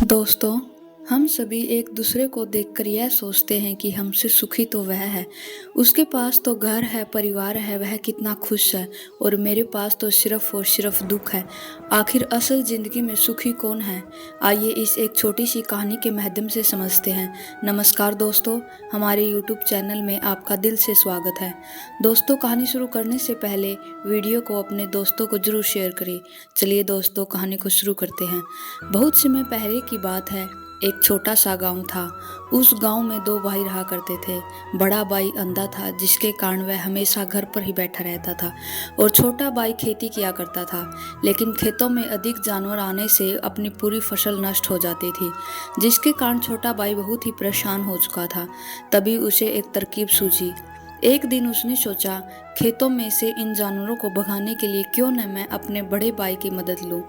दोस्तों, हम सभी एक दूसरे को देखकर यह सोचते हैं कि हमसे सुखी तो वह है, उसके पास तो घर है, परिवार है, वह कितना खुश है और मेरे पास तो सिर्फ और सिर्फ दुख है। आखिर असल जिंदगी में सुखी कौन है? आइए इस एक छोटी सी कहानी के माध्यम से समझते हैं। नमस्कार दोस्तों, हमारे यूट्यूब चैनल में आपका दिल से स्वागत है। दोस्तों, कहानी शुरू करने से पहले वीडियो को अपने दोस्तों को जरूर शेयर करें। चलिए दोस्तों, कहानी को शुरू करते हैं। बहुत समय पहले की बात है। एक छोटा सा गांव था। उस गांव में दो भाई रहा करते थे। बड़ा भाई अंधा था, जिसके कारण वह हमेशा घर पर ही बैठा रहता था और छोटा भाई खेती किया करता था। लेकिन खेतों में अधिक जानवर आने से अपनी पूरी फसल नष्ट हो जाती थी, जिसके कारण छोटा भाई बहुत ही परेशान हो चुका था। तभी उसे एक तरकीब सूझी। एक दिन उसने सोचा, खेतों में से इन जानवरों को भगाने के लिए क्यों न मैं अपने बड़े भाई की मदद लूं।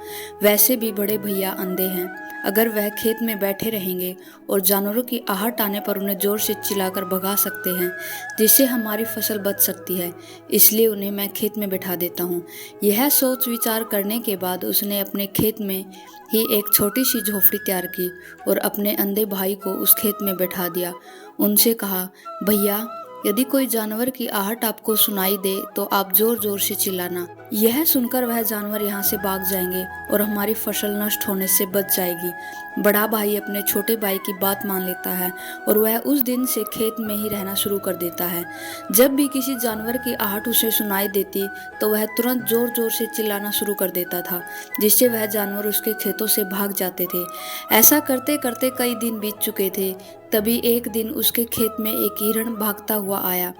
वैसे भी बड़े भैया अंधे हैं। अगर वह खेत में बैठे रहेंगे और जानवरों की आहट आने पर उन्हें जोर से चिल्लाकर भगा सकते हैं, जिससे हमारी फसल बच सकती है। इसलिए उन्हें मैं खेत में बैठा देता हूँ। यह सोच विचार करने के बाद उसने अपने खेत में ही एक छोटी सी झोपड़ी तैयार की और अपने अंधे भाई को उस खेत में बैठा दिया। उनसे कहा, भैया, यदि कोई जानवर की आहट आपको सुनाई दे तो आप जोर जोर से चिल्लाना। यह सुनकर वह जानवर यहाँ से भाग जाएंगे और हमारी फसल नष्ट होने से बच जाएगी। बड़ा भाई अपने छोटे भाई की बात मान लेता है और वह उस दिन से खेत में ही रहना शुरू कर देता है। जब भी किसी जानवर की आहट उसे सुनाई देती तो वह तुरंत जोर जोर से चिल्लाना शुरू कर देता था, जिससे वह जानवर उसके खेतों से भाग जाते थे। ऐसा करते करते कई दिन बीत चुके थे। तभी एक दिन उसके खेत में एक हिरण भागता हुआ आया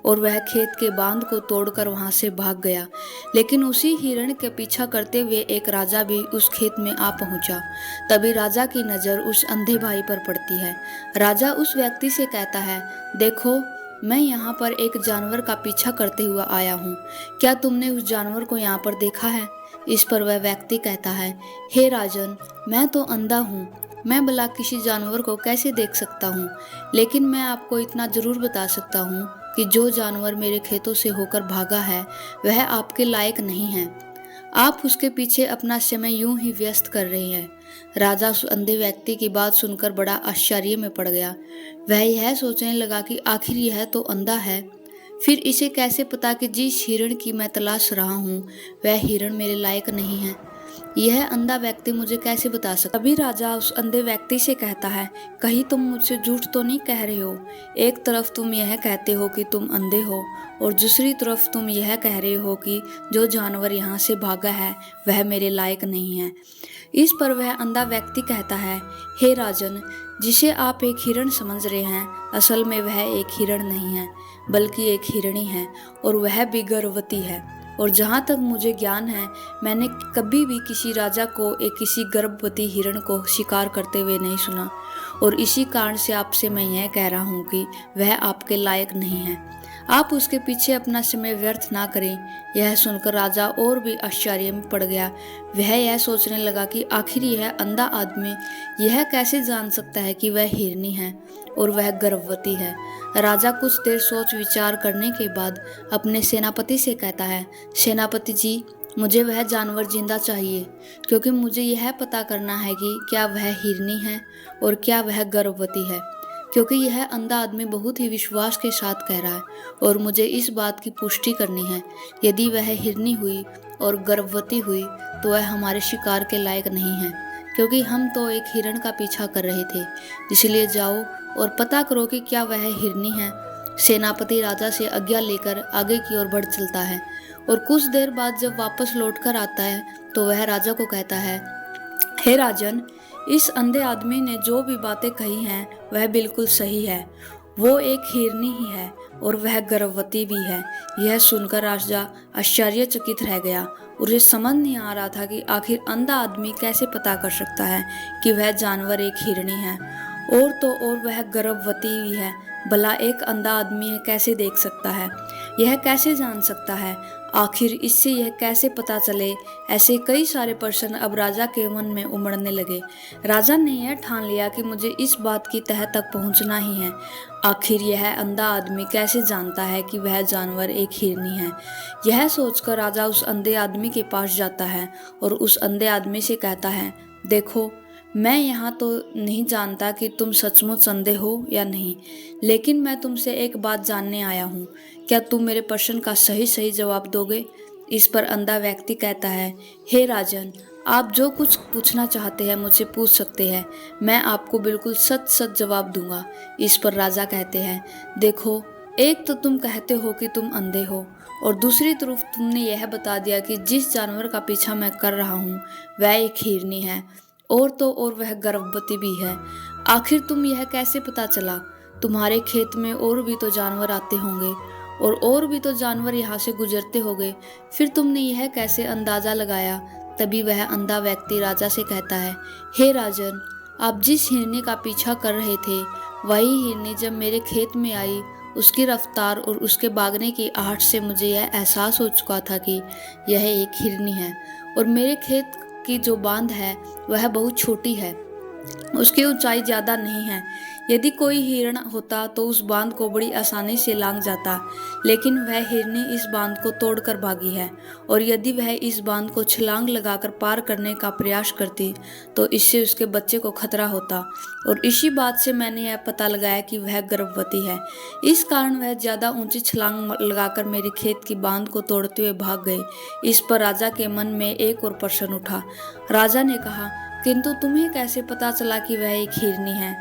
और वह खेत के बांध को तोड़कर वहां से भाग गया। लेकिन उसी हिरण के पीछा करते हुए एक राजा भी उस खेत में आ पहुंचा। तभी राजा की नजर उस अंधे भाई पर पड़ती है। राजा उस व्यक्ति से कहता है, देखो, मैं यहाँ पर एक जानवर का पीछा करते हुआ आया हूँ। क्या तुमने उस जानवर को यहाँ पर देखा है? इस पर वह व्यक्ति कहता है, हे राजन, मैं तो अंधा हूँ, मैं भला किसी जानवर को कैसे देख सकता हूँ। लेकिन मैं आपको इतना जरूर बता सकता हूँ कि जो जानवर मेरे खेतों से होकर भागा है वह आपके लायक नहीं है। आप उसके पीछे अपना समय यूं ही व्यस्त कर रहे हैं। राजा उस अंधे व्यक्ति की बात सुनकर बड़ा आश्चर्य में पड़ गया। वह यह सोचने लगा कि आखिर यह तो अंधा है, फिर इसे कैसे पता कि जिस हिरण की मैं तलाश रहा हूँ वह हिरण मेरे लायक नहीं है। यह अंधा व्यक्ति मुझे कैसे बता सकता? तभी राजा उस अंधे व्यक्ति से कहता है, कहीं तुम मुझसे झूठ तो नहीं कह रहे हो? एक तरफ तुम यह कहते हो कि तुम अंधे हो और दूसरी तरफ तुम यह कह रहे हो कि जो जानवर यहाँ से भागा है वह मेरे लायक नहीं है। इस पर वह अंधा व्यक्ति कहता है, हे राजन, जिसे आप एक हिरण समझ रहे हैं, असल में वह एक हिरण नहीं है, बल्कि एक हिरणी है और वह भी गर्भवती है। और जहाँ तक मुझे ज्ञान है, मैंने कभी भी किसी राजा को एक किसी गर्भवती हिरण को शिकार करते हुए नहीं सुना और इसी कारण से आपसे मैं यह कह रहा हूँ कि वह आपके लायक नहीं है। आप उसके पीछे अपना समय व्यर्थ ना करें। यह सुनकर राजा और भी आश्चर्य में पड़ गया। वह यह सोचने लगा कि आखिर यह अंधा आदमी यह कैसे जान सकता है कि वह हिरनी है और वह गर्भवती है। राजा कुछ देर सोच विचार करने के बाद अपने सेनापति से कहता है, सेनापति जी, मुझे वह जानवर जिंदा चाहिए, क्योंकि मुझे यह पता करना है कि क्या वह हिरनी है और क्या वह गर्भवती है। क्योंकि यह अंधा आदमी बहुत ही विश्वास के साथ कह रहा है और मुझे इस बात की पुष्टि करनी है। यदि वह हिरनी हुई और गर्भवती हुई तो वह हमारे शिकार के लायक नहीं है, क्योंकि हम तो एक हिरण का पीछा कर रहे थे। इसलिए जाओ और पता करो कि क्या वह हिरनी है। सेनापति राजा से आज्ञा लेकर आगे की ओर बढ़ चलता है और कुछ देर बाद जब वापस लौटकर आता है तो वह राजा को कहता है, हे राजन, इस अंधे आदमी ने जो भी बातें कही हैं वह बिल्कुल सही है। वो एक हिरनी ही है और वह गर्भवती भी है। यह सुनकर राजा आश्चर्यचकित रह गया। उसे समझ नहीं आ रहा था कि आखिर अंधा आदमी कैसे पता कर सकता है कि वह जानवर एक हिरनी है और तो और वह गर्भवती भी है। भला एक अंधा आदमी यह कैसे देख सकता है? यह कैसे जान सकता है? आखिर इससे यह कैसे पता चले? ऐसे कई सारे प्रश्न अब राजा के मन में उमड़ने लगे। राजा ने यह ठान लिया कि मुझे इस बात की तह तक पहुंचना ही है। आखिर यह अंधा आदमी कैसे जानता है कि वह जानवर एक हिरनी है? यह सोचकर राजा उस अंधे आदमी के पास जाता है और उस अंधे आदमी से कहता है, देखो, मैं यहाँ तो नहीं जानता कि तुम सचमुच अंधे हो या नहीं, लेकिन मैं तुमसे एक बात जानने आया हूँ। क्या तुम मेरे प्रश्न का सही सही जवाब दोगे? इस पर अंधा व्यक्ति कहता है, हे राजन, आप जो कुछ पूछना चाहते हैं मुझसे पूछ सकते हैं। मैं आपको बिल्कुल सच सच जवाब दूंगा। इस पर राजा कहते हैं, देखो, एक तो तुम कहते हो कि तुम अंधे हो, और दूसरी तरफ तुमने यह बता दिया कि जिस जानवर का पीछा मैं कर रहा हूँ वह एक हिरनी है, और तो और वह गर्भवती भी है। आखिर तुम यह कैसे पता चला? तुम्हारे खेत में और भी तो जानवर आते होंगे, और भी तो जानवर यहाँ से गुजरते होंगे, फिर तुमने यह कैसे अंदाजा लगाया? तभी वह अंधा व्यक्ति राजा से कहता है, हे राजन, आप जिस हिरनी का पीछा कर रहे थे वही हिरनी जब मेरे खेत में आई, उसकी रफ्तार और उसके भागने की आहट से मुझे यह एहसास हो चुका था कि यह एक हिरनी है, और मेरे खेत की जो बांध है वह बहुत छोटी है, उसकी ऊंचाई ज़्यादा नहीं है। यदि कोई हिरण होता तो उस बांध को बड़ी आसानी से लांघ जाता, लेकिन वह हिरनी इस बांध को तोड़कर भागी है, और यदि वह इस बांध को छलांग लगाकर पार करने का प्रयास करती तो इससे उसके बच्चे को खतरा होता, और इसी बात से मैंने यह पता लगाया कि वह गर्भवती है। इस कारण वह ज़्यादा ऊंची छलांग लगाकर मेरे खेत की बांध को तोड़ते हुए भाग गई। इस पर राजा के मन में एक और प्रश्न उठा। राजा ने कहा, किंतु तुम्हें कैसे पता चला कि वह एक हिरनी है?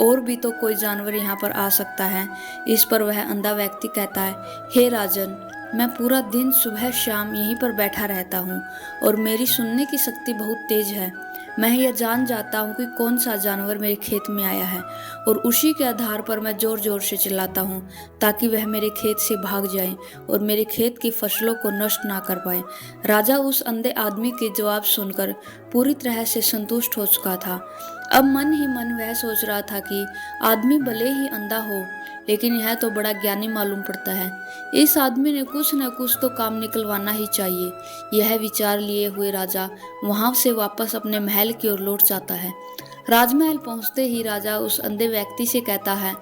और भी तो कोई जानवर यहाँ पर आ सकता है। इस पर वह अंधा व्यक्ति कहता है, हे राजन, मैं पूरा दिन सुबह शाम यहीं पर बैठा रहता हूँ, और मेरी सुनने की शक्ति बहुत तेज है। मैं यह जान जाता हूँ कि कौन सा जानवर मेरे खेत में आया है, और उसी के आधार पर मैं जोर जोर से चिल्लाता हूँ ताकि वह मेरे खेत से भाग जाए और मेरे खेत की फसलों को नष्ट ना कर पाए। राजा उस अंधे आदमी के जवाब सुनकर पूरी तरह से संतुष्ट हो चुका था। अब मन ही मन वह सोच रहा था कि आदमी भले ही अंधा हो, लेकिन यह तो बड़ा ज्ञानी मालूम पड़ता है। इस आदमी ने कुछ न कुछ तो काम निकलवाना ही चाहिए। यह विचार लिए हुए राजा वहां से वापस अपने महल की ओर लौट जाता है। राजमहल पहुंचते ही राजा उस अंधे व्यक्ति से कहता है,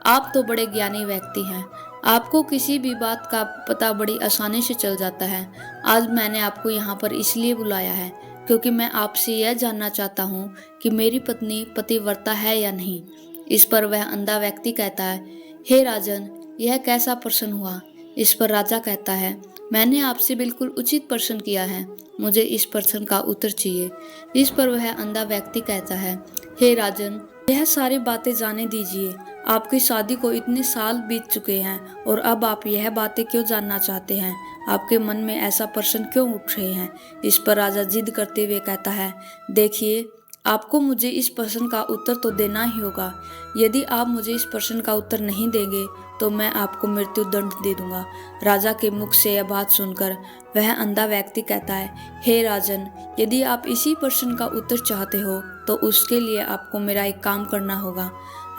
आप तो बड़े ज्ञानी व्यक्ति हैं, आपको किसी भी बात का पता बड़ी आसानी से चल जाता है। आज मैंने आपको यहाँ पर इसलिए बुलाया है क्योंकि मैं आपसे यह जानना चाहता हूँ कि मेरी पत्नी पतिव्रता है या नहीं। इस पर वह अंधा व्यक्ति कहता है, हे राजन, यह कैसा प्रश्न हुआ? इस पर राजा कहता है, मैंने आपसे बिल्कुल उचित प्रश्न किया है, मुझे इस प्रश्न का उत्तर चाहिए। इस पर वह अंधा व्यक्ति कहता है, हे राजन, यह सारी बातें जाने दीजिए। आपकी शादी को इतने साल बीत चुके हैं, और अब आप यह बातें क्यों जानना चाहते हैं? आपके मन में ऐसा प्रश्न क्यों उठ रहे हैं? इस पर राजा जिद करते हुए कहता है, देखिए, आपको मुझे इस प्रश्न का उत्तर तो देना ही होगा। यदि आप मुझे इस प्रश्न का उत्तर नहीं देंगे तो मैं आपको मृत्यु दंड दे दूंगा। राजा के मुख से यह बात सुनकर वह अंधा व्यक्ति कहता है, हे राजन, यदि आप इसी प्रश्न का उत्तर चाहते हो तो उसके लिए आपको मेरा एक काम करना होगा।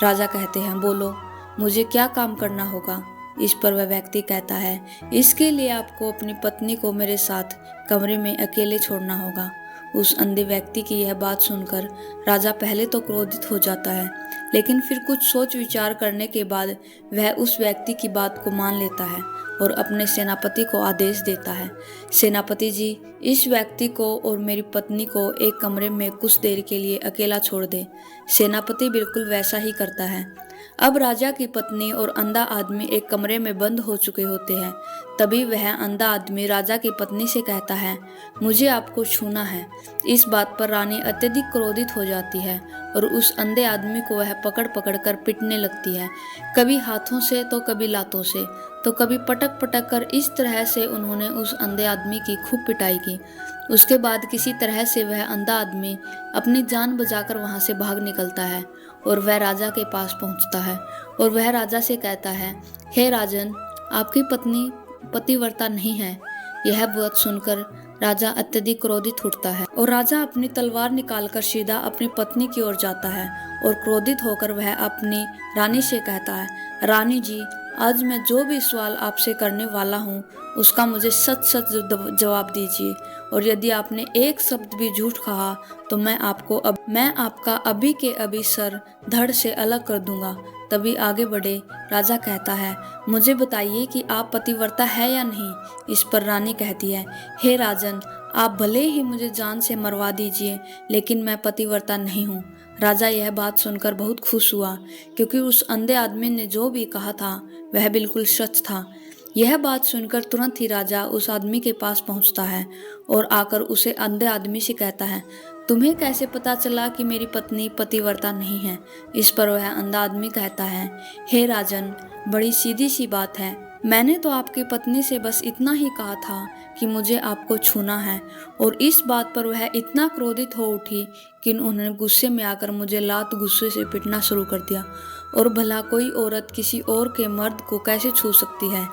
राजा कहते हैं, बोलो, मुझे क्या काम करना होगा? इस पर वह व्यक्ति कहता है, इसके लिए आपको अपनी पत्नी को मेरे साथ कमरे में अकेले छोड़ना होगा। उस अंधे व्यक्ति की यह बात सुनकर राजा पहले तो क्रोधित हो जाता है, लेकिन फिर कुछ सोच विचार करने के बाद वह उस व्यक्ति की बात को मान लेता है और अपने सेनापति को आदेश देता है, सेनापति जी, इस व्यक्ति को और मेरी पत्नी को एक कमरे में कुछ देर के लिए अकेला छोड़ दे। सेनापति बिल्कुल वैसा ही करता है। अब राजा की पत्नी और अंधा आदमी एक कमरे में बंद हो चुके होते हैं। तभी वह अंधा आदमी राजा की पत्नी से कहता है, मुझे आपको छूना है। इस बात पर रानी अत्यधिक क्रोधित हो जाती है और उस अंधे आदमी को वह पकड़ पकड़ कर पीटने लगती है, कभी हाथों से तो कभी लातों से, तो कभी पटक पटक कर। इस तरह से उन्होंने उस अंधे आदमी की खूब पिटाई की। उसके बाद किसी तरह से वह अंधा आदमी अपनी जान बचाकर वहां से भाग निकलता है और वह राजा के पास पहुंचता है और वह राजा से कहता है, हे राजन, आपकी पत्नी पतिव्रता नहीं है। यह बात सुनकर राजा अत्यधिक क्रोधित उठता है और राजा अपनी तलवार निकालकर सीधा अपनी पत्नी की ओर जाता है और क्रोधित होकर वह अपनी रानी से कहता है, रानी जी, आज मैं जो भी सवाल आपसे करने वाला हूँ उसका मुझे सच सच जवाब दीजिए, और यदि आपने एक शब्द भी झूठ कहा तो मैं आपका अभी के अभी सर धड़ से अलग कर दूंगा। तभी आगे बढ़े राजा कहता है, मुझे बताइए कि आप पतिव्रता है या नहीं। इस पर रानी कहती है, हे राजन, आप भले ही मुझे जान से मरवा दीजिए, लेकिन मैं पतिव्रता नहीं हूँ। राजा यह बात सुनकर बहुत खुश हुआ, क्योंकि उस अंधे आदमी ने जो भी कहा था वह बिल्कुल सच था। यह बात सुनकर तुरंत ही राजा उस आदमी के पास पहुंचता है और आकर उसे अंधे आदमी से कहता है, तुम्हें कैसे पता चला कि मेरी पत्नी पतिव्रता नहीं है? इस पर वह अंधा आदमी कहता है, हे राजन, बड़ी सीधी सी बात है। मैंने तो आपकी पत्नी से बस इतना ही कहा था कि मुझे आपको छूना है, और इस बात पर वह इतना क्रोधित हो उठी कि उन्होंने गुस्से में आकर मुझे लात गुस्से से पीटना शुरू कर दिया। और भला कोई औरत किसी और के मर्द को कैसे छू सकती है?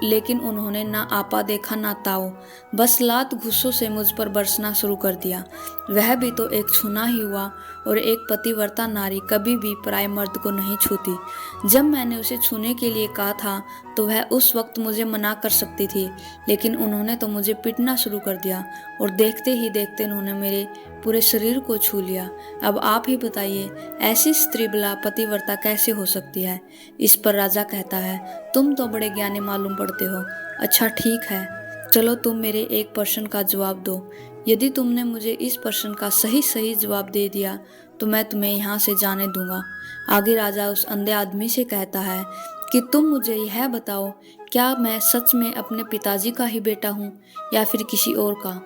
लेकिन उन्होंने ना आपा देखा ना ताओ, बस लात गुस्सों से मुझ पर बरसना शुरू कर दिया। वह भी तो एक छूना ही हुआ, और एक पतिव्रता नारी कभी भी पराये मर्द को नहीं छूती। जब मैंने उसे छूने के लिए कहा था तो वह उस वक्त मुझे मना कर सकती थी, लेकिन उन्होंने तो मुझे पीटना शुरू कर दिया, और देखते ही देखते उन्होंने मेरे पूरे शरीर को छू लिया। अब आप ही बताइए, ऐसी स्त्री भला पतिव्रता कैसे हो सकती है? इस पर राजा कहता है, तुम तो बड़े ज्ञानी मालूम पड़ते हो। अच्छा ठीक है, चलो तुम मेरे एक प्रश्न का जवाब दो। यदि तुमने मुझे इस प्रश्न का सही सही जवाब दे दिया तो मैं तुम्हें यहाँ से जाने दूंगा। आगे राजा उस अंधे आदमी से कहता है कि तुम मुझे यह बताओ, क्या मैं सच में अपने पिताजी का ही बेटा हूँ या फिर किसी और का?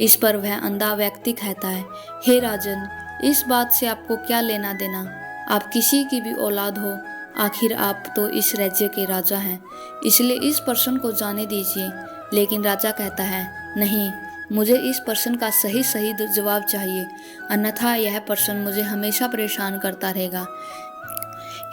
इस पर वह अंधा व्यक्ति कहता है, हे राजन, इस बात से आपको क्या लेना देना? आप किसी की भी औलाद हो, आखिर आप तो इस राज्य के राजा हैं, इसलिए इस प्रश्न को जाने दीजिए। लेकिन राजा कहता है, नहीं, मुझे इस प्रश्न का सही सही जवाब चाहिए, अन्यथा यह प्रश्न मुझे हमेशा परेशान करता रहेगा।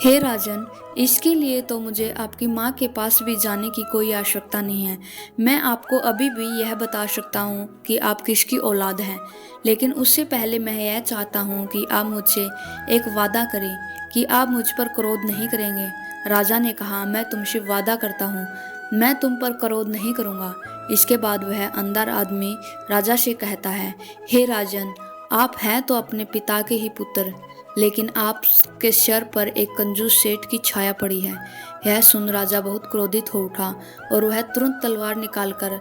हे राजन, इसके लिए तो मुझे आपकी माँ के पास भी जाने की कोई आवश्यकता नहीं है। मैं आपको अभी भी यह बता सकता हूँ कि आप किसकी औलाद हैं, लेकिन उससे पहले मैं यह चाहता हूँ कि आप मुझसे एक वादा करें कि आप मुझ पर क्रोध नहीं करेंगे। राजा ने कहा, मैं तुमसे वादा करता हूँ, मैं तुम पर क्रोध नहीं करूँगा। इसके बाद वह अंधा आदमी राजा से कहता है, हे राजन, आप हैं तो अपने पिता के ही पुत्र, लेकिन आपके सिर पर एक कंजूस सेठ की छाया पड़ी है। यह सुन राजा बहुत क्रोधित हो उठा और वह तुरंत तलवार निकालकर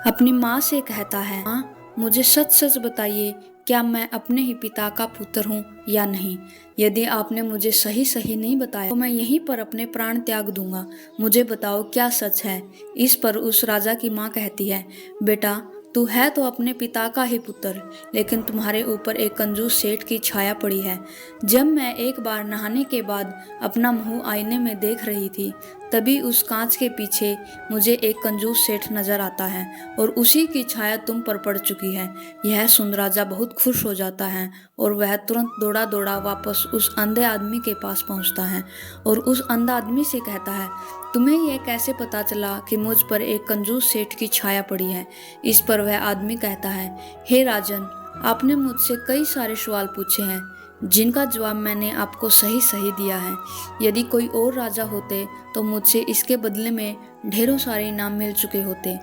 अपनी माँ से कहता है, माँ, मुझे सच सच बताइए, क्या मैं अपने ही पिता का पुत्र हूँ या नहीं? यदि आपने मुझे सही सही नहीं बताया तो मैं यहीं पर अपने प्राण त्याग दूंगा। मुझे बताओ, क्या सच है? इस पर उस राजा की माँ कहती है, बेटा, तू है तो अपने पिता का ही पुत्र, लेकिन तुम्हारे ऊपर एक कंजूस सेठ की छाया पड़ी है। जब मैं एक बार नहाने के बाद अपना मुंह आईने में देख रही थी, तभी उस कांच के पीछे मुझे एक कंजूस सेठ नजर आता है, और उसी की छाया तुम पर पड़ चुकी है। यह सुन राजा बहुत खुश हो जाता है और वह तुरंत दौड़ा दौड़ा वापस उस अंधे आदमी के पास पहुंचता है और उस अंधा आदमी से कहता है, तुम्हें यह कैसे पता चला कि मुझ पर एक कंजूस सेठ की छाया पड़ी है? इस पर वह आदमी कहता है, हे राजन, आपने मुझसे कई सारे सवाल पूछे हैं, जिनका जवाब मैंने आपको सही सही दिया है। यदि कोई और राजा होते तो मुझसे इसके बदले में ढेरों सारे इनाम मिल चुके होते,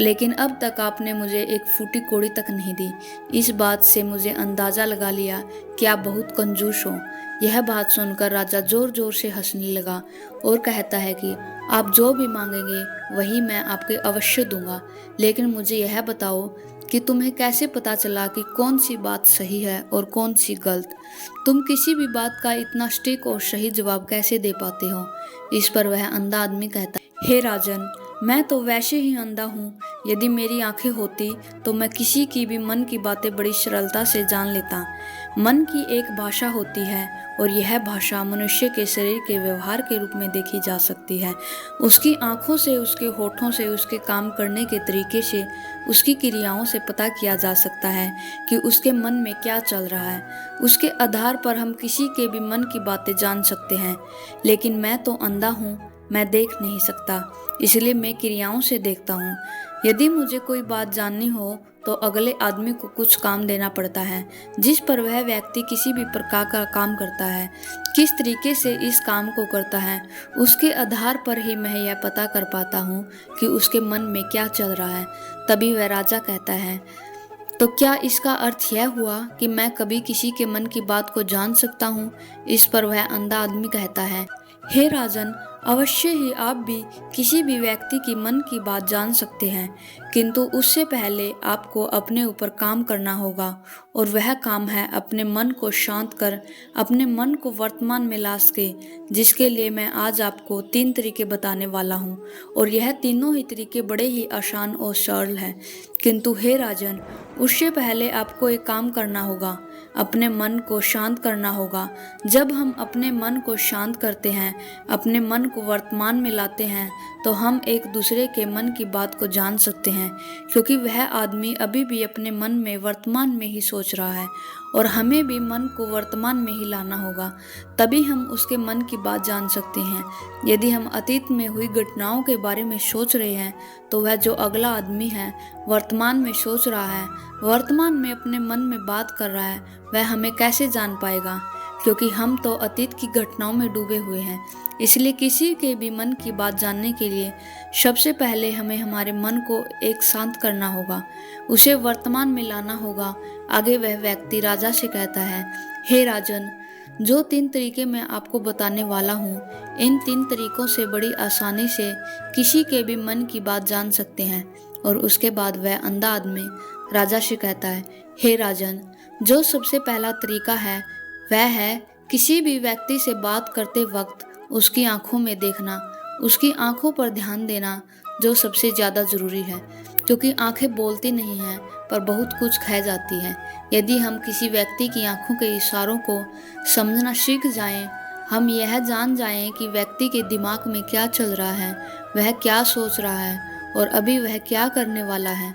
लेकिन अब तक आपने मुझे एक फूटी कौड़ी तक नहीं दी। इस बात से मुझे अंदाजा लगा लिया कि आप बहुत कंजूस हो। यह बात सुनकर राजा जोर जोर से हंसने लगा और कहता है कि आप जो भी मांगेंगे वही मैं आपके अवश्य दूंगा, लेकिन मुझे यह बताओ कि तुम्हें कैसे पता चला कि कौन सी बात सही है और कौन सी गलत? तुम किसी भी बात का इतना सटीक और सही जवाब कैसे दे पाते हो? इस पर वह अंधा आदमी कहता है, हे राजन, मैं तो वैसे ही अंधा हूँ। यदि मेरी आंखें होती तो मैं किसी की भी मन की बातें बड़ी सरलता से जान लेता। मन की एक भाषा होती है और यह भाषा मनुष्य के शरीर के व्यवहार के रूप में देखी जा सकती है। उसकी आंखों से, उसके होठों से, उसके काम करने के तरीके से, उसकी क्रियाओं से पता किया जा सकता है कि उसके मन में क्या चल रहा है। उसके आधार पर हम किसी के भी मन की बातें जान सकते हैं। लेकिन मैं तो अंधा हूँ, मैं देख नहीं सकता, इसलिए मैं क्रियाओं से देखता हूँ। यदि मुझे कोई बात जाननी हो तो अगले आदमी को कुछ काम देना पड़ता है, जिस पर वह व्यक्ति किसी भी प्रकार का काम करता है, किस तरीके से इस काम को करता है, उसके आधार पर ही मैं यह पता कर पाता हूँ कि उसके मन में क्या चल रहा है। तभी वह राजा कहता है, तो क्या इसका अर्थ यह हुआ कि मैं कभी किसी के मन की बात को जान सकता हूँ? इस पर वह अंधा आदमी कहता है, हे राजन, अवश्य ही आप भी किसी भी व्यक्ति की मन की बात जान सकते हैं, किंतु उससे पहले आपको अपने ऊपर काम करना होगा और वह काम है अपने मन को शांत कर अपने मन को वर्तमान में ला सके, जिसके लिए मैं आज आपको 3 तरीके बताने वाला हूँ और यह तीनों ही तरीके बड़े ही आसान और सरल हैं। किंतु हे राजन, उससे पहले आपको एक काम करना होगा, अपने मन को शांत करना होगा। जब हम अपने मन को शांत करते हैं, अपने मन को वर्तमान में लाते हैं, तो हम एक दूसरे के मन की बात को जान सकते हैं, क्योंकि वह आदमी अभी भी अपने मन में वर्तमान में ही सोच रहा है और हमें भी मन को वर्तमान में ही लाना होगा, तभी हम उसके मन की बात जान सकते हैं। यदि हम अतीत में हुई घटनाओं के बारे में सोच रहे हैं, तो वह जो अगला आदमी है वर्तमान में सोच रहा है, वर्तमान में अपने मन में बात कर रहा है, वह हमें कैसे जान पाएगा, क्योंकि हम तो अतीत की घटनाओं में डूबे हुए हैं। इसलिए किसी के भी मन की बात जानने के लिए सबसे पहले हमें हमारे मन को एक शांत करना होगा, उसे वर्तमान में लाना होगा। आगे वह व्यक्ति राजा से कहता है, हे राजन, जो 3 तरीके मैं आपको बताने वाला हूँ, इन 3 तरीकों से बड़ी आसानी से किसी के भी मन की बात जान सकते हैं। और उसके बाद वह अंधा आदमी राजा से कहता है, हे राजन, जो सबसे पहला तरीका है वह है किसी भी व्यक्ति से बात करते वक्त उसकी आंखों में देखना, उसकी आंखों पर ध्यान देना, जो सबसे ज़्यादा ज़रूरी है, क्योंकि आंखें बोलती नहीं हैं पर बहुत कुछ कह जाती हैं। यदि हम किसी व्यक्ति की आंखों के इशारों को समझना सीख जाएं, हम यह जान जाएं कि व्यक्ति के दिमाग में क्या चल रहा है, वह क्या सोच रहा है और अभी वह क्या करने वाला है।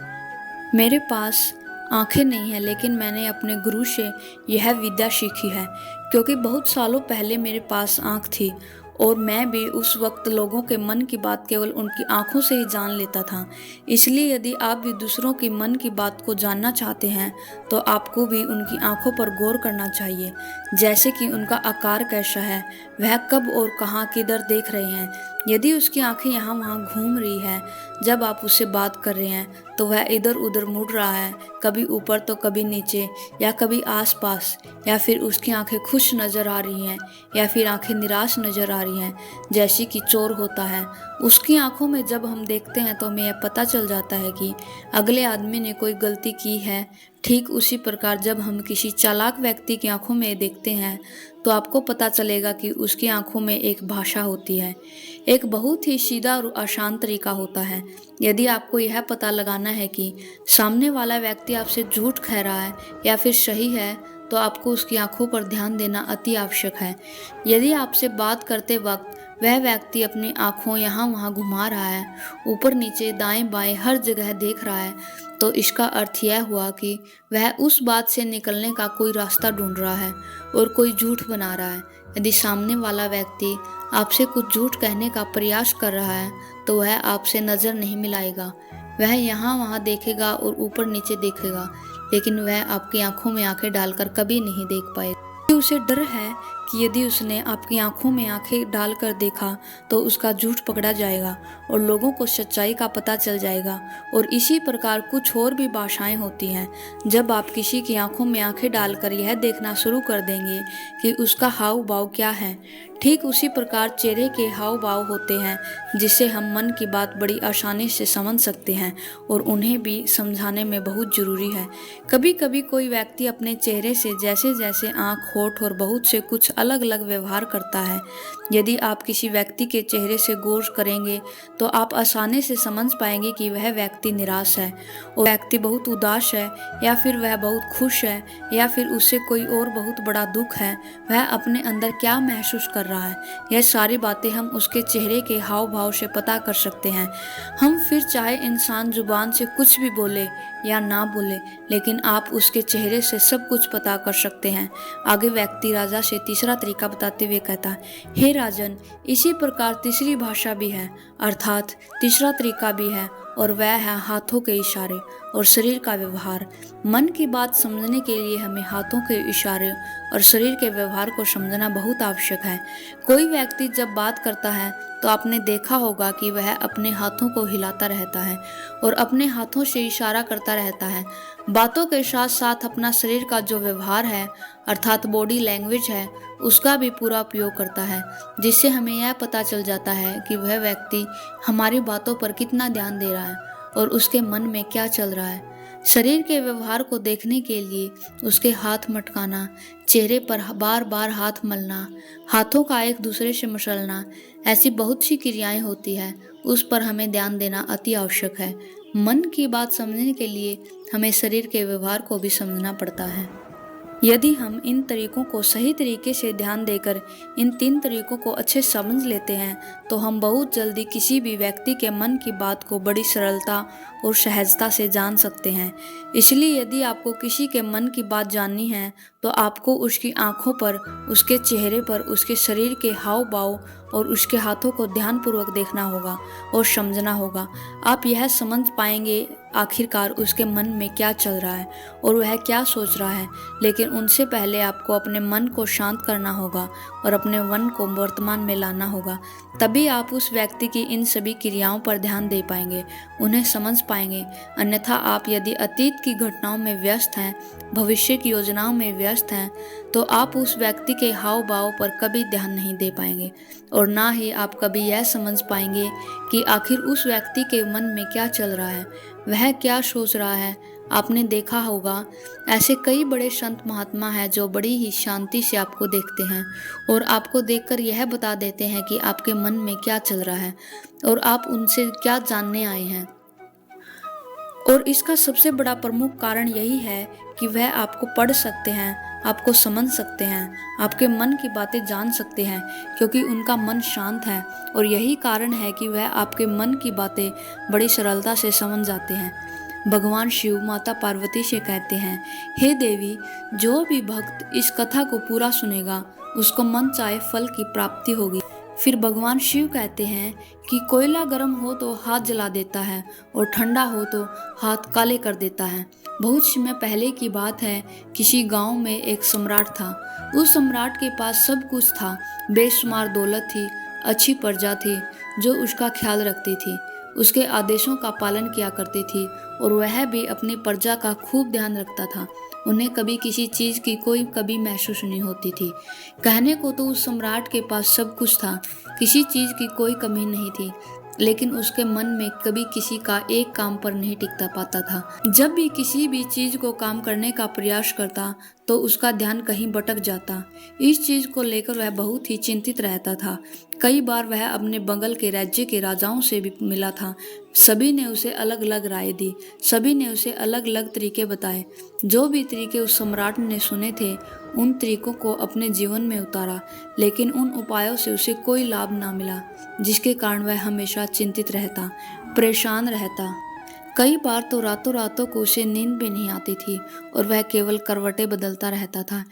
मेरे पास आंखें नहीं हैं, लेकिन मैंने अपने गुरु से यह विद्या सीखी है, क्योंकि बहुत सालों पहले मेरे पास आंख थी और मैं भी उस वक्त लोगों के मन की बात केवल उनकी आंखों से ही जान लेता था। इसलिए यदि आप भी दूसरों की मन की बात को जानना चाहते हैं, तो आपको भी उनकी आंखों पर गौर करना चाहिए, जैसे कि उनका आकार कैसा है, वह कब और कहाँ किधर देख रहे हैं। यदि उसकी आंखें यहाँ वहाँ घूम रही है जब आप उससे बात कर रहे हैं, तो वह इधर उधर मुड़ रहा है, कभी ऊपर तो कभी नीचे या कभी आसपास, या फिर उसकी आंखें खुश नज़र आ रही हैं या फिर आंखें निराश नज़र आ रही हैं, जैसे कि चोर होता है। उसकी आंखों में जब हम देखते हैं तो हमें यह पता चल जाता है कि अगले आदमी ने कोई गलती की है। ठीक उसी प्रकार जब हम किसी चालाक व्यक्ति की आंखों में देखते हैं, तो आपको पता चलेगा कि उसकी आंखों में एक भाषा होती है, एक बहुत ही सीधा और आसान तरीका होता है। यदि आपको यह पता लगाना है कि सामने वाला व्यक्ति आपसे झूठ कह रहा है या फिर सही है, तो आपको उसकी आंखों पर ध्यान देना अति आवश्यक है। यदि आपसे बात करते वक्त वह व्यक्ति अपनी आंखों यहाँ वहाँ घुमा रहा है, ऊपर नीचे दाएं बाएं हर जगह देख रहा है, तो इसका अर्थ यह हुआ कि वह उस बात से निकलने का कोई रास्ता ढूंढ रहा है और कोई झूठ बना रहा है। यदि सामने वाला व्यक्ति आपसे कुछ झूठ कहने का प्रयास कर रहा है, तो वह आपसे नज़र नहीं मिलाएगा, वह यहाँ वहाँ देखेगा और ऊपर नीचे देखेगा, लेकिन वह आपकी आंखों में आंखें डालकर कभी नहीं देख पाएगा। उसे डर है कि यदि उसने आपकी आंखों में आंखें डालकर देखा तो उसका झूठ पकड़ा जाएगा और लोगों को सच्चाई का पता चल जाएगा। और इसी प्रकार कुछ और भी भाषाएं होती हैं। जब आप किसी की आंखों में आंखें डालकर यह देखना शुरू कर देंगे कि उसका हाव भाव क्या है, ठीक उसी प्रकार चेहरे के हाव भाव होते हैं, जिससे हम मन की बात बड़ी आसानी से समझ सकते हैं और उन्हें भी समझाने में बहुत ज़रूरी है। कभी कभी कोई व्यक्ति अपने चेहरे से जैसे जैसे आँख, होठ और बहुत से कुछ अलग अलग व्यवहार करता है। यदि आप किसी व्यक्ति के चेहरे से गौर करेंगे तो आप आसानी से समझ पाएंगे कि वह व्यक्ति निराश है और व्यक्ति बहुत उदास है, या फिर वह बहुत खुश है, या फिर उससे कोई और बहुत बड़ा दुख है, वह अपने अंदर क्या महसूस कर रहा है। यह सारी बातें हम उसके चेहरे के हाव भाव से पता कर सकते हैं। हम फिर चाहे इंसान जुबान से कुछ भी बोले या ना बोले, लेकिन आप उसके चेहरे से सब कुछ पता कर सकते हैं। आगे व्यक्ति राजा से तीसरा तरीका बताते हुए कहता है, हे राजन, इसी प्रकार तीसरी भाषा भी है, अर्थात तीसरा तरीका भी है, और वह है हाथों के इशारे और शरीर का व्यवहार। मन की बात समझने के लिए हमें हाथों के इशारे और शरीर के व्यवहार को समझना बहुत आवश्यक है। कोई व्यक्ति जब बात करता है तो आपने देखा होगा कि वह अपने हाथों को हिलाता रहता है और अपने हाथों से इशारा करता रहता है। बातों के साथ साथ अपना शरीर का जो व्यवहार है अर्थात बॉडी लैंग्वेज है उसका भी पूरा उपयोग करता है, जिससे हमें यह पता चल जाता है कि वह व्यक्ति हमारी बातों पर कितना ध्यान दे रहा है और उसके मन में क्या चल रहा है। शरीर के व्यवहार को देखने के लिए उसके हाथ मटकाना, चेहरे पर बार बार हाथ मलना, हाथों का एक दूसरे से मसलना, ऐसी बहुत सी क्रियाएं होती है, उस पर हमें ध्यान देना अति आवश्यक है। मन की बात समझने के लिए हमें शरीर के व्यवहार को भी समझना पड़ता है। यदि हम इन तरीकों को सही तरीके से ध्यान देकर इन 3 तरीकों को अच्छे समझ लेते हैं तो हम बहुत जल्दी किसी भी व्यक्ति के मन की बात को बड़ी सरलता और सहजता से जान सकते हैं। इसलिए यदि आपको किसी के मन की बात जाननी है तो आपको उसकी आंखों पर, उसके चेहरे पर, उसके शरीर के हाव भाव और उसके हाथों को ध्यानपूर्वक देखना होगा और समझना होगा। आप यह समझ पाएंगे आखिरकार उसके मन में क्या चल रहा है और वह क्या सोच रहा है। लेकिन उनसे पहले आपको अपने मन को शांत करना होगा और अपने मन को वर्तमान में लाना होगा। तभी आप उस व्यक्ति की इन सभी क्रियाओं पर ध्यान दे पाएंगे, उन्हें समझ पाएंगे। अन्यथा आप यदि अतीत की घटनाओं में व्यस्त हैं, भविष्य की योजनाओं में व्यस्त हैं, तो आप उस व्यक्ति के हाव भाव पर कभी ध्यान नहीं दे पाएंगे और ना ही आप कभी यह समझ पाएंगे कि आखिर उस व्यक्ति के मन में क्या चल रहा है, वह क्या सोच रहा है। आपने देखा होगा ऐसे कई बड़े संत महात्मा हैं जो बड़ी ही शांति से आपको देखते हैं और आपको देखकर यह बता देते हैं कि आपके मन में क्या चल रहा है और आप उनसे क्या जानने आए हैं। और इसका सबसे बड़ा प्रमुख कारण यही है कि वह आपको पढ़ सकते हैं, आपको समझ सकते हैं, आपके मन की बातें जान सकते हैं, क्योंकि उनका मन शांत है और यही कारण है कि वह आपके मन की बातें बड़ी सरलता से समझ जाते हैं। भगवान शिव माता पार्वती से कहते हैं, हे देवी, जो भी भक्त इस कथा को पूरा सुनेगा उसको मन चाहे फल की प्राप्ति होगी। फिर भगवान शिव कहते हैं कि कोयला गर्म हो तो हाथ जला देता है और ठंडा हो तो हाथ काले कर देता है। बहुत समय पहले की बात है, किसी गांव में एक सम्राट था। उस सम्राट के पास सब कुछ था, बेशुमार दौलत थी, अच्छी प्रजा थी जो उसका ख्याल रखती थी, उसके आदेशों का पालन किया करती थी और वह भी अपनी प्रजा का खूब ध्यान रखता था। उन्हें कभी किसी चीज़ की कोई कभी महसूस नहीं होती थी। कहने को तो उस सम्राट के पास सब कुछ था, किसी चीज़ की कोई कमी नहीं थी, लेकिन उसके मन में कभी किसी का एक काम पर नहीं टिकता पाता था। जब भी किसी भी चीज़ को काम करने का प्रयास करता तो उसका ध्यान कहीं भटक जाता। इस चीज़ को लेकर वह बहुत ही चिंतित रहता था। कई बार वह अपने बगल के राज्य के राजाओं से भी मिला था। सभी ने उसे अलग अलग राय दी, सभी ने उसे अलग अलग तरीके बताए। जो भी तरीके उस सम्राट ने सुने थे उन तरीकों को अपने जीवन में उतारा, लेकिन उन उपायों से उसे कोई लाभ ना मिला, जिसके कारण वह हमेशा चिंतित रहता, परेशान रहता। कई बार तो रातों रातों को उसे नींद भी नहीं आती थी और वह केवल करवटें बदलता रहता था।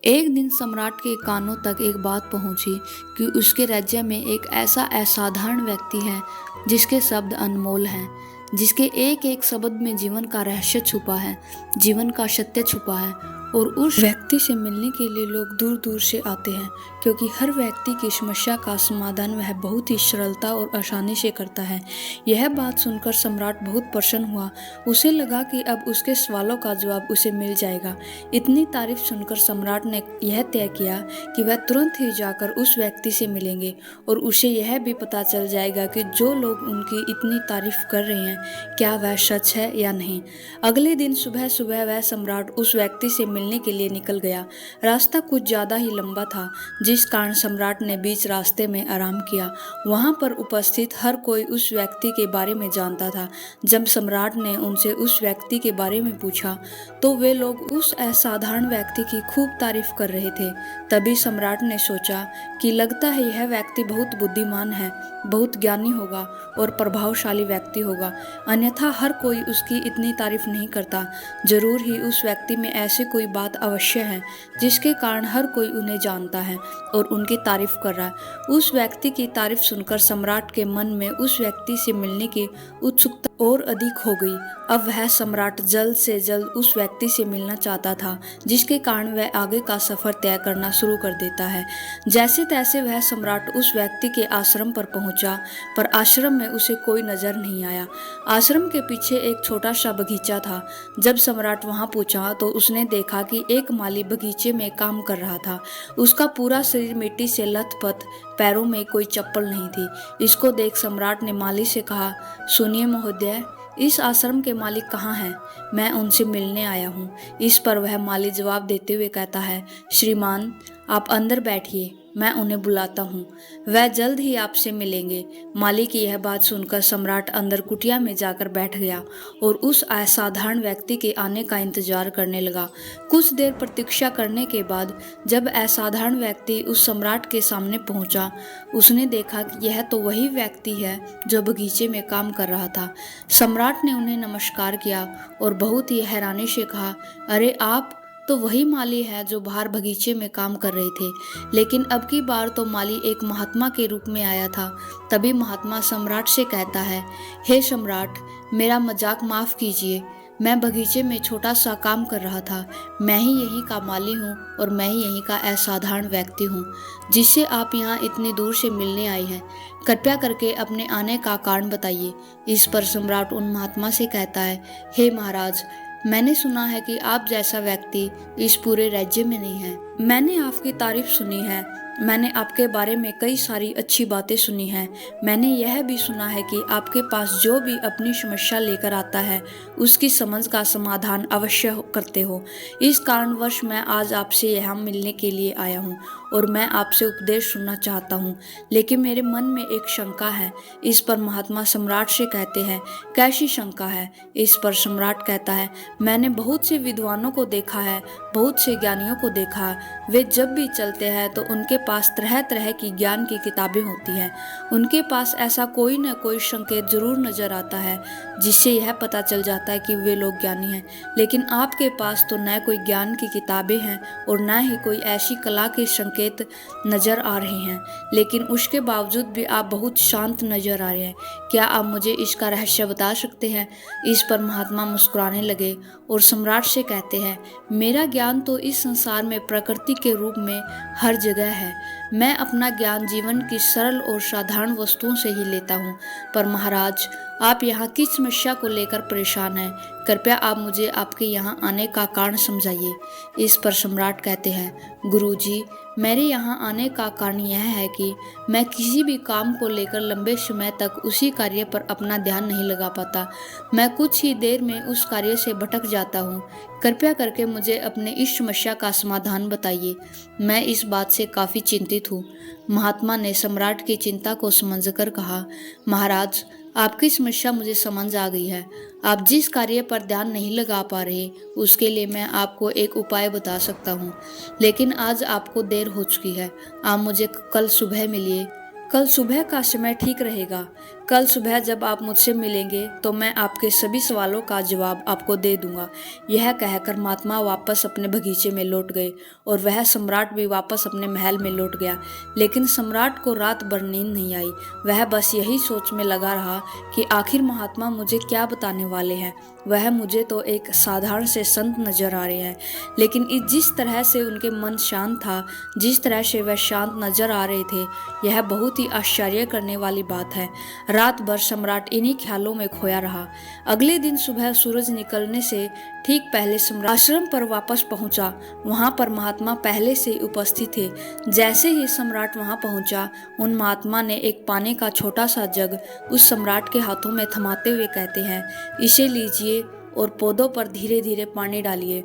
एक दिन सम्राट के कानों तक एक बात पहुंची कि उसके राज्य में एक ऐसा असाधारण व्यक्ति है जिसके शब्द अनमोल हैं, जिसके एक एक शब्द में जीवन का रहस्य छुपा है, जीवन का सत्य छुपा है। और उस व्यक्ति से मिलने के लिए लोग दूर दूर से आते हैं, क्योंकि हर व्यक्ति की समस्या का समाधान वह बहुत ही सरलता और आसानी से करता है। यह बात सुनकर सम्राट बहुत प्रसन्न हुआ। उसे लगा कि अब उसके सवालों का जवाब उसे मिल जाएगा। इतनी तारीफ सुनकर सम्राट ने यह तय किया कि वह तुरंत ही जाकर उस व्यक्ति से मिलेंगे और उसे यह भी पता चल जाएगा कि जो लोग उनकी इतनी तारीफ कर रहे हैं क्या वह सच है या नहीं। अगले दिन सुबह सुबह वह सम्राट उस व्यक्ति से मिलने के लिए निकल गया। रास्ता कुछ ज्यादा ही लंबा था, जिस कारण सम्राट ने बीच रास्ते में आराम किया। वहां पर उपस्थित हर कोई उस व्यक्ति के बारे में जानता था। जब सम्राट ने उनसे उस व्यक्ति के बारे में पूछा तो वे लोग उस असाधारण व्यक्ति की खूब तारीफ कर रहे थे। तभी सम्राट ने सोचा कि लगता है यह व्यक्ति बहुत बुद्धिमान है, बहुत ज्ञानी होगा और प्रभावशाली व्यक्ति होगा, अन्यथा हर कोई उसकी इतनी तारीफ नहीं करता। जरूर ही उस व्यक्ति में ऐसी कोई बात अवश्य है जिसके कारण हर कोई उन्हें जानता है और उनकी तारीफ कर रहा है। उस व्यक्ति की तारीफ सुनकर सम्राट के मन में उस व्यक्ति से मिलने की उत्सुकता और अधिक हो गई। अब वह सम्राट जल्द से जल्द उस व्यक्ति से मिलना चाहता था, जिसके कारण वह आगे का सफर तय करना शुरू कर देता है। जैसे तैसे वह सम्राट उस व्यक्ति के आश्रम पर पहुंचा, पर आश्रम में उसे कोई नजर नहीं आया। आश्रम के पीछे एक छोटा सा बगीचा था। जब सम्राट वहां पहुंचा तो उसने देखा कि एक माली बगीचे में काम कर रहा था। उसका पूरा शरीर मिट्टी से लथपथ, पैरों में कोई चप्पल नहीं थी। इसको देख सम्राट ने माली से कहा, सुनिए महोदय, इस आश्रम के मालिक कहाँ हैं? मैं उनसे मिलने आया हूँ। इस पर वह माली जवाब देते हुए कहता है, श्रीमान, आप अंदर बैठिए, मैं उन्हें बुलाता हूँ। वह जल्द ही आपसे मिलेंगे। माली की यह बात सुनकर सम्राट अंदर कुटिया में जाकर बैठ गया और उस असाधारण व्यक्ति के आने का इंतजार करने लगा। कुछ देर प्रतीक्षा करने के बाद जब असाधारण व्यक्ति उस सम्राट के सामने पहुंचा, उसने देखा कि यह तो वही व्यक्ति है जो बगीचे में काम कर रहा था। सम्राट ने उन्हें नमस्कार किया और बहुत ही हैरानी से कहा, अरे आप तो वही माली है जो बाहर बगीचे में काम कर रहे थे। लेकिन अब की बार तो माली एक महात्मा के रूप में आया था। तभी महात्मा सम्राट से कहता है, हे सम्राट, मेरा मजाक माफ कीजिए, मैं बगीचे में छोटा सा काम कर रहा था। मैं ही यहीं का माली हूँ और मैं ही यहीं का असाधारण व्यक्ति हूँ जिससे आप यहाँ इतनी दूर से मिलने आए हैं। कृपया करके अपने आने का कारण बताइए। इस पर सम्राट उन महात्मा से कहता है, हे महाराज, मैंने सुना है कि आप जैसा व्यक्ति इस पूरे राज्य में नहीं है। मैंने आपकी तारीफ सुनी है। मैंने आपके बारे में कई सारी अच्छी बातें सुनी हैं। मैंने यह भी सुना है कि आपके पास जो भी अपनी समस्या लेकर आता है उसकी समझ का समाधान अवश्य करते हो। इस कारणवश मैं आज आपसे यहाँ मिलने के लिए आया हूँ और मैं आपसे उपदेश सुनना चाहता हूँ। लेकिन मेरे मन में एक शंका है। इस पर महात्मा सम्राट से कहते हैं, कैसी शंका है? इस पर सम्राट कहता है, मैंने बहुत से विद्वानों को देखा है, बहुत से ज्ञानियों को देखा। वे जब भी चलते हैं तो उनके पास तरह तरह की ज्ञान की किताबें होती हैं। उनके पास ऐसा कोई न कोई संकेत जरूर नजर आता है जिससे यह पता चल जाता है कि वे लोग ज्ञानी हैं। लेकिन आपके पास तो न कोई ज्ञान की किताबें हैं और न ही कोई ऐसी कला के संकेत नजर आ रहे हैं। लेकिन उसके बावजूद भी आप बहुत शांत नजर आ रहे हैं। क्या आप मुझे इसका रहस्य बता सकते हैं? इस पर महात्मा मुस्कुराने लगे और सम्राट से कहते हैं, मेरा ज्ञान तो इस संसार में प्रकृति के रूप में हर जगह है। मैं अपना ज्ञान जीवन की सरल और साधारण वस्तुओं से ही लेता हूँ। पर महाराज, आप यहाँ किस समस्या को लेकर परेशान हैं? कृपया आप मुझे आपके यहाँ आने का कारण समझाइए। इस पर सम्राट कहते हैं, गुरुजी, मेरे यहाँ आने का कारण यह है कि मैं किसी भी काम को लेकर लंबे समय तक उसी कार्य पर अपना ध्यान नहीं लगा पाता। मैं कुछ ही देर में उस कार्य से भटक जाता हूँ। कृपया करके मुझे अपने इस समस्या का समाधान बताइए। मैं इस बात से काफ़ी चिंतित हूँ। महात्मा ने सम्राट की चिंता को समझकर कहा, महाराज, आपकी समस्या मुझे समझ आ गई है। आप जिस कार्य पर ध्यान नहीं लगा पा रहे उसके लिए मैं आपको एक उपाय बता सकता हूँ, लेकिन आज आपको देर हो चुकी है। आप मुझे कल सुबह मिलिए। कल सुबह का समय ठीक रहेगा। कल सुबह जब आप मुझसे मिलेंगे तो मैं आपके सभी सवालों का जवाब आपको दे दूंगा। यह कहकर महात्मा वापस अपने बगीचे में लौट गए और वह सम्राट भी वापस अपने महल में लौट गया। लेकिन सम्राट को रात भर नींद नहीं आई। वह बस यही सोच में लगा रहा कि आखिर महात्मा मुझे क्या बताने वाले हैं। वह मुझे तो एक साधारण से संत नजर आ रहे हैं, लेकिन जिस तरह से उनके मन शांत था, जिस तरह से वह शांत नजर आ रहे थे, यह बहुत ही आश्चर्य करने वाली बात है। रात भर सम्राट इन्हीं ख्यालों में खोया रहा। अगले दिन सुबह सूरज निकलने से ठीक पहले सम्राट आश्रम पर वापस पहुंचा। वहां पर महात्मा पहले से उपस्थित थे। जैसे ही सम्राट वहां पहुंचा, उन महात्मा ने एक पानी का छोटा सा जग उस सम्राट के हाथों में थमाते हुए कहते हैं, इसे लीजिए और पौधों पर धीरे धीरे पानी डालिए।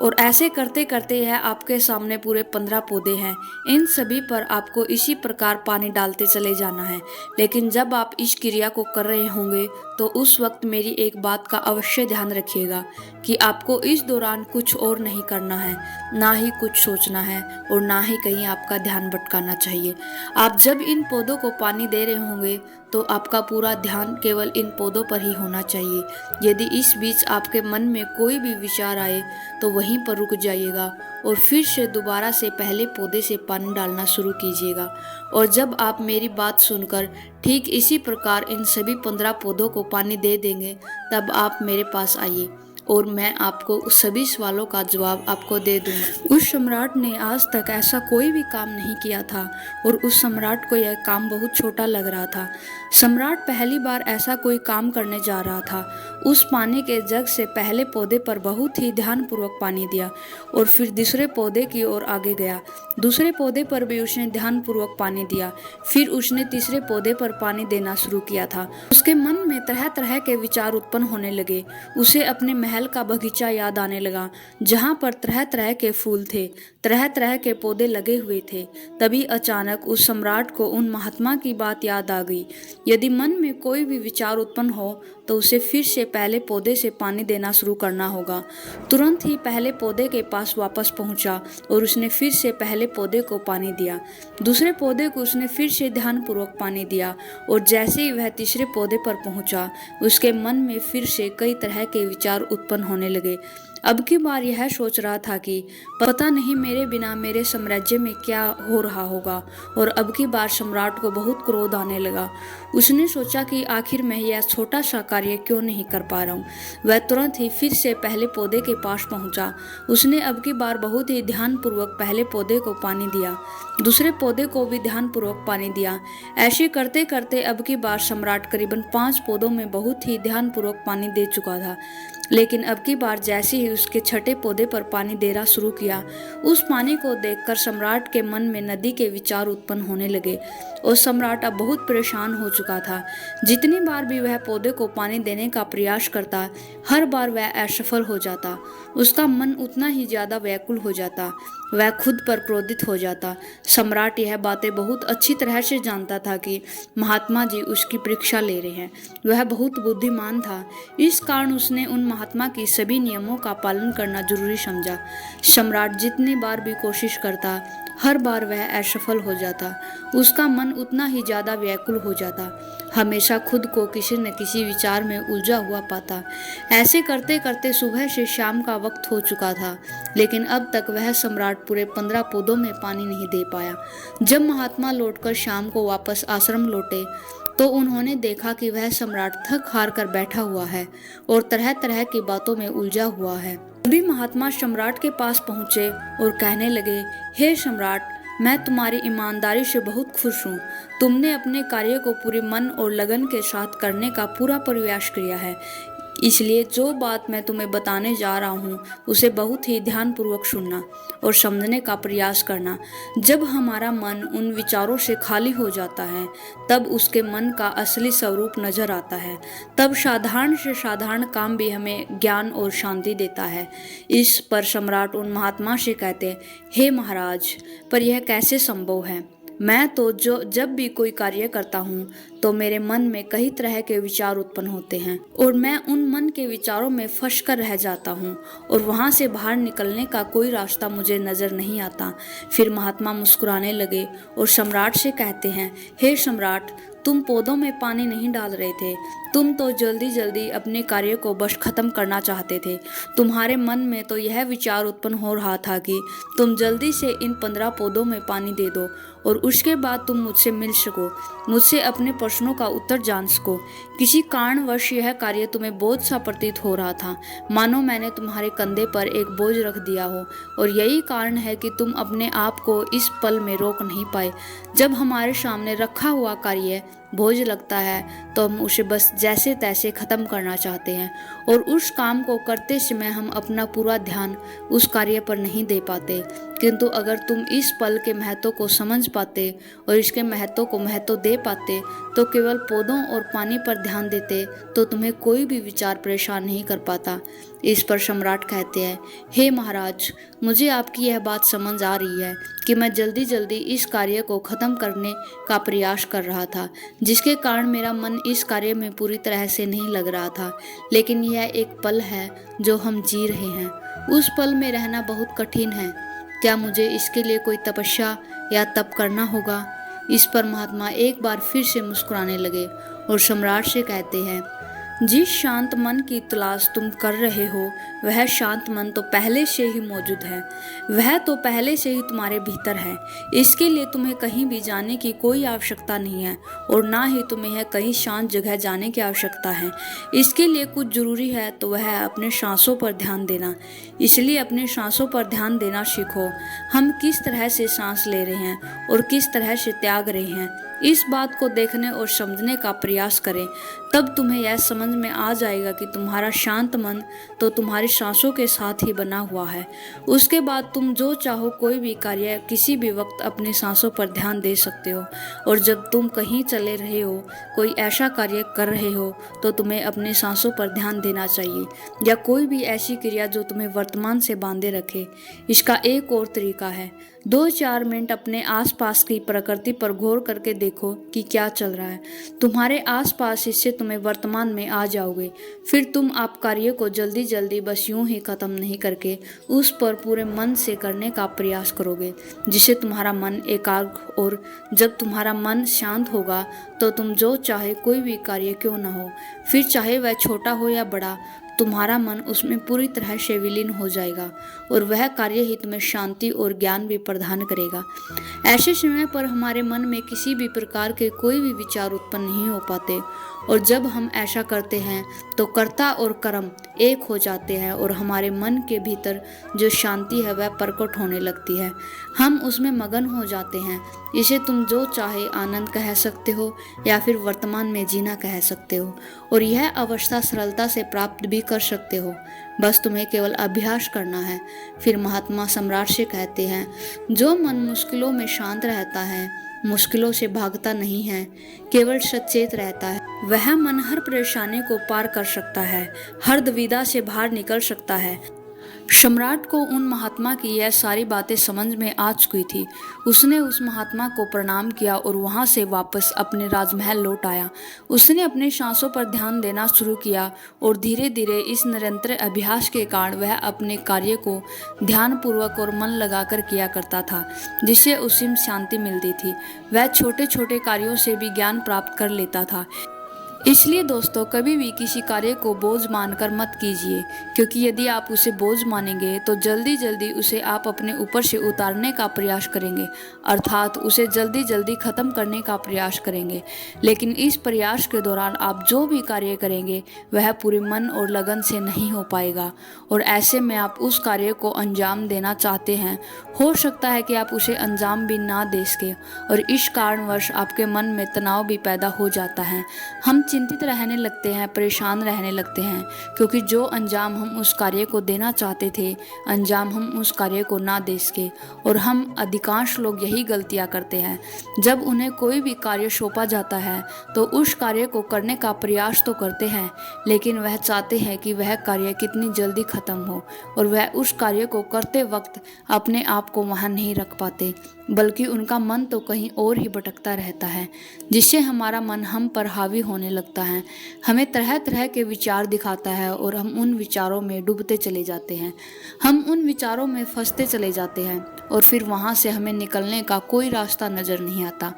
और ऐसे करते करते यह आपके सामने पूरे 15 पौधे हैं। इन सभी पर आपको इसी प्रकार पानी डालते चले जाना है। लेकिन जब आप इस क्रिया को कर रहे होंगे तो उस वक्त मेरी एक बात का अवश्य ध्यान रखिएगा कि आपको इस दौरान कुछ और नहीं करना है, ना ही कुछ सोचना है और ना ही कहीं आपका ध्यान भटकाना चाहिए। आप जब इन पौधों को पानी दे रहे होंगे तो आपका पूरा ध्यान केवल इन पौधों पर ही होना चाहिए। यदि इस बीच आपके मन में कोई भी विचार आए तो वहीं पर रुक जाइएगा और फिर से दोबारा से पहले पौधे से पानी डालना शुरू कीजिएगा। और जब आप मेरी बात सुनकर ठीक इसी प्रकार इन सभी 15 पौधों को पानी दे देंगे, तब आप मेरे पास आइए और मैं आपको उस सभी सवालों का जवाब आपको दे दूंगा। उस सम्राट ने आज तक ऐसा कोई भी काम नहीं किया था और उस सम्राट को यह काम बहुत छोटा लग रहा था। सम्राट पहली बार ऐसा कोई काम करने जा रहा था। उस पानी के जग से पहले पौधे पर बहुत ही ध्यानपूर्वक पानी दिया और फिर दूसरे पौधे की ओर आगे गया। दूसरे पौधे पर भी उसने ध्यानपूर्वक पानी दिया। फिर उसने तीसरे पौधे पर पानी देना शुरू किया था। उसके मन में तरह तरह के विचार उत्पन्न होने लगे। उसे अपने महल का बगीचा याद आने लगा, जहाँ पर तरह तरह के फूल थे, तरह तरह के पौधे लगे हुए थे। तभी अचानक उस सम्राट को उन महात्मा की बात याद आ गई। यदि मन में कोई भी विचार उत्पन्न हो तो उसे फिर से पहले पौधे से पानी देना शुरू करना होगा। तुरंत ही पहले पौधे के पास वापस पहुंचा और उसने फिर से पहले पौधे को पानी दिया। दूसरे पौधे को उसने फिर से ध्यानपूर्वक पानी दिया और जैसे ही वह तीसरे पौधे पर पहुंचा, उसके मन में फिर से कई तरह के विचार उत्पन्न होने लगे। अब की बार यह सोच रहा था कि पता नहीं मेरे बिना मेरे साम्राज्य में क्या हो रहा होगा। और अब की बार सम्राट को बहुत क्रोध आने लगा। उसने सोचा कि आखिर मैं यह छोटा सा कार्य क्यों नहीं कर पा रहा हूँ। वह तुरंत ही फिर से पहले पौधे के पास पहुंचा। उसने अब की बार बहुत ही ध्यानपूर्वक पहले पौधे को पानी दिया, दूसरे पौधे को भी ध्यानपूर्वक पानी दिया। ऐसे करते करते अब की बार सम्राट करीबन 5 पौधों में बहुत ही ध्यानपूर्वक पानी दे चुका था। लेकिन अब की बार जैसे ही उसके छठे पौधे पर पानी देना शुरू किया, उस पानी को देखकर सम्राट के मन में नदी के विचार उत्पन्न होने लगे और सम्राट अब बहुत परेशान हो चुका था। जितनी बार भी वह पौधे को पानी देने का प्रयास करता, हर बार वह असफल हो जाता। उसका मन उतना ही ज्यादा व्याकुल हो जाता, वह खुद पर क्रोधित हो जाता। सम्राट यह बातें बहुत अच्छी तरह से जानता था कि महात्मा जी उसकी परीक्षा ले रहे हैं। वह बहुत बुद्धिमान था, इस कारण उसने उन महात्मा की सभी नियमों का पालन करना जरूरी समझा। सम्राट जितनी बार भी कोशिश करता, हर बार वह असफल हो जाता। उसका मन उतना ही ज्यादा व्याकुल हो जाता, हमेशा खुद को किसी न किसी विचार में उलझा हुआ पाता। ऐसे करते करते सुबह से शाम का वक्त हो चुका था, लेकिन अब तक वह सम्राट पूरे 15 पौधों में पानी नहीं दे पाया। जब महात्मा लौटकर शाम को वापस आश्रम लौटे तो उन्होंने देखा कि वह सम्राट थक हार कर बैठा हुआ है और तरह तरह की बातों में उलझा हुआ है। तभी महात्मा सम्राट के पास पहुंचे और कहने लगे, हे सम्राट, मैं तुम्हारी ईमानदारी से बहुत खुश हूँ। तुमने अपने कार्य को पूरे मन और लगन के साथ करने का पूरा प्रयास किया है, इसलिए जो बात मैं तुम्हें बताने जा रहा हूँ उसे बहुत ही ध्यानपूर्वक सुनना और समझने का प्रयास करना। जब हमारा मन उन विचारों से खाली हो जाता है, तब उसके मन का असली स्वरूप नजर आता है। तब साधारण से साधारण काम भी हमें ज्ञान और शांति देता है। इस पर सम्राट उन महात्मा से कहते, हे महाराज, पर यह कैसे संभव है? मैं तो जब भी कोई कार्य करता हूँ तो मेरे मन में कई तरह के विचार उत्पन्न होते हैं और मैं उन मन के विचारों में फंस कर रह जाता हूँ और वहाँ से बाहर निकलने का कोई रास्ता मुझे नजर नहीं आता। फिर महात्मा मुस्कुराने लगे और सम्राट से कहते हैं, हे सम्राट, तुम पौधों में पानी नहीं डाल रहे थे, तुम तो जल्दी जल्दी अपने कार्य को बस खत्म करना चाहते थे। तुम्हारे मन में तो यह विचार उत्पन्न हो रहा था कि तुम जल्दी से इन 15 पौधों में पानी दे दो और उसके बाद तुम मुझसे मिल सको, मुझसे अपने प्रश्नों का उत्तर जान सको। किसी कारणवश यह कार्य तुम्हें बोझ सा प्रतीत हो रहा था, मानो मैंने तुम्हारे कंधे पर एक बोझ रख दिया हो, और यही कारण है कि तुम अपने आप को इस पल में रोक नहीं पाए। जब हमारे सामने रखा हुआ कार्य बोझ लगता है तो हम उसे बस जैसे तैसे खत्म करना चाहते हैं और उस काम को करते समय हम अपना पूरा ध्यान उस कार्य पर नहीं दे पाते। किंतु अगर तुम इस पल के महत्व को समझ पाते और इसके महत्व को महत्व दे पाते तो केवल पौधों और पानी पर ध्यान देते तो तुम्हें कोई भी विचार परेशान नहीं कर पाता। इस पर सम्राट कहते हैं, हे महाराज, मुझे आपकी यह बात समझ आ रही है कि मैं जल्दी जल्दी इस कार्य को खत्म करने का प्रयास कर रहा था, जिसके कारण मेरा मन इस कार्य में पूरी तरह से नहीं लग रहा था। लेकिन यह एक पल है जो हम जी रहे हैं, उस पल में रहना बहुत कठिन है। क्या मुझे इसके लिए कोई तपस्या या तप करना होगा? इस पर महात्मा एक बार फिर से मुस्कुराने लगे और सम्राट से कहते हैं, जिस शांत मन की तलाश तुम कर रहे हो वह शांत मन तो पहले से ही मौजूद है, वह तो पहले से ही तुम्हारे भीतर है। इसके लिए तुम्हें कहीं भी जाने की कोई आवश्यकता नहीं है और ना ही तुम्हें कहीं शांत जगह जाने की आवश्यकता है। इसके लिए कुछ जरूरी है तो वह है अपने सांसों पर ध्यान देना। इसलिए अपने सांसों पर ध्यान देना सीखो। हम किस तरह से सांस ले रहे हैं और किस तरह से त्याग रहे हैं, इस बात को देखने और समझने का प्रयास करें। तब तुम्हें यह समझ में आ जाएगा कि तुम्हारा शांत मन तो तुम्हारी सांसों के साथ ही बना हुआ है। उसके बाद तुम जो चाहो कोई भी कार्य किसी भी वक्त अपनी सांसों पर ध्यान दे सकते हो। और जब तुम कहीं चले रहे हो, कोई ऐसा कार्य कर रहे हो, तो तुम्हें अपने सांसों पर ध्यान देना चाहिए, या कोई भी ऐसी क्रिया जो तुम्हें वर्तमान से बांधे रखे। इसका एक और तरीका है, 2-4 मिनट अपने आसपास की प्रकृति पर गौर करके देखो कि क्या चल रहा है तुम्हारे आसपास। इससे तुम्हें वर्तमान में आ जाओगे। फिर तुम आप कार्य को जल्दी जल्दी बस यूं ही खत्म नहीं करके उस पर पूरे मन से करने का प्रयास करोगे, जिससे तुम्हारा मन एकाग्र, और जब तुम्हारा मन शांत होगा तो तुम जो चाहे कोई भी कार्य क्यों न हो, फिर चाहे वह छोटा हो या बड़ा, तुम्हारा मन उसमें पूरी तरह से विलीन हो जाएगा और वह कार्य ही तुम्हें शांति और ज्ञान भी प्रदान करेगा। ऐसे समय पर हमारे मन में किसी भी प्रकार के कोई भी विचार उत्पन्न नहीं हो पाते, और जब हम ऐसा करते हैं तो कर्ता और कर्म एक हो जाते हैं और हमारे मन के भीतर जो शांति है वह प्रकट होने लगती है। हम उसमें मगन हो जाते हैं। इसे तुम जो चाहे आनंद कह सकते हो या फिर वर्तमान में जीना कह सकते हो, और यह अवस्था सरलता से प्राप्त भी कर सकते हो। बस तुम्हें केवल अभ्यास करना है। फिर महात्मा सम्राट से कहते हैं, जो मन मुश्किलों में शांत रहता है, मुश्किलों से भागता नहीं है, केवल सचेत रहता है, वह मन हर परेशानी को पार कर सकता है, हर दुविधा से बाहर निकल सकता है। सम्राट को उन महात्मा की यह सारी बातें समझ में आ चुकी थी। उसने उस महात्मा को प्रणाम किया और वहां से वापस अपने राजमहल लौट आया। उसने अपने सांसों पर ध्यान देना शुरू किया और धीरे धीरे इस निरंतर अभ्यास के कारण वह अपने कार्य को ध्यानपूर्वक और मन लगाकर किया करता था, जिससे उसे शांति मिलती थी। वह छोटे छोटे कार्यों से भी ज्ञान प्राप्त कर लेता था। इसलिए दोस्तों, कभी भी किसी कार्य को बोझ मानकर मत कीजिए, क्योंकि यदि आप उसे बोझ मानेंगे तो जल्दी जल्दी उसे आप अपने ऊपर से उतारने का प्रयास करेंगे, अर्थात उसे जल्दी जल्दी खत्म करने का प्रयास करेंगे। लेकिन इस प्रयास के दौरान आप जो भी कार्य करेंगे वह पूरे मन और लगन से नहीं हो पाएगा, और ऐसे में आप उस कार्य को अंजाम देना चाहते हैं, हो सकता है कि आप उसे अंजाम भी ना दे सके, और इस कारणवश आपके मन में तनाव भी पैदा हो जाता है। हम चिंतित रहने लगते हैं, परेशान रहने लगते हैं, क्योंकि जो अंजाम हम उस कार्य को देना चाहते थे, अंजाम हम उस कार्य को ना दे सके। और हम अधिकांश लोग यही गलतियां करते हैं। जब उन्हें कोई भी कार्य सौंपा जाता है तो उस कार्य को करने का प्रयास तो करते हैं, लेकिन वह चाहते हैं कि वह कार्य कितनी जल्दी खत्म हो, और वह उस कार्य को करते वक्त अपने आप को वहां नहीं रख पाते, बल्कि उनका मन तो कहीं और ही भटकता रहता है, जिससे हमारा मन हम पर हावी होने लगता है, हमें तरह तरह के विचार दिखाता है और हम उन विचारों में डूबते चले जाते हैं। हम उन विचारों में फंसते चले जाते हैं और फिर वहां से हमें निकलने का कोई रास्ता नजर नहीं आता,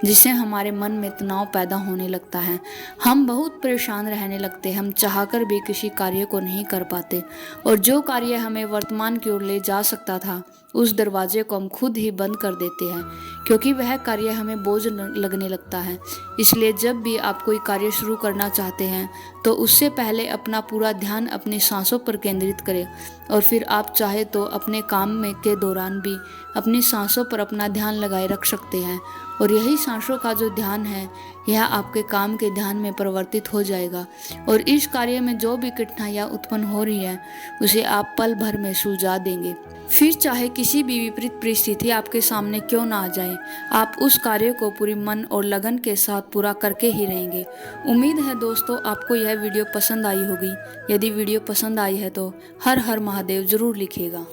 जिससे हमारे मन में तनाव पैदा होने लगता है। हम बहुत परेशान रहने लगते हैं, हम चाहकर भी किसी कार्य को नहीं कर पाते, और जो कार्य हमें वर्तमान की ओर ले जा सकता था उस दरवाजे को हम खुद ही बंद कर देते हैं, क्योंकि वह कार्य हमें बोझ लगने लगता है। इसलिए जब भी आप कोई कार्य शुरू करना चाहते हैं तो उससे पहले अपना पूरा ध्यान अपनी सांसों पर केंद्रित करें, और फिर आप चाहे तो अपने काम में के दौरान भी अपनी सांसों पर अपना ध्यान लगाए रख सकते हैं, और यही सांसों का जो ध्यान है यह आपके काम के ध्यान में परिवर्तित हो जाएगा, और इस कार्य में जो भी कठिनाइयाँ उत्पन्न हो रही है उसे आप पल भर में सुलझा देंगे। फिर चाहे किसी भी विपरीत परिस्थिति आपके सामने क्यों ना आ जाए, आप उस कार्य को पूरी मन और लगन के साथ पूरा करके ही रहेंगे। उम्मीद है दोस्तों आपको यह वीडियो पसंद आई होगी। यदि वीडियो पसंद आई है तो हर हर महादेव जरूर लिखिएगा।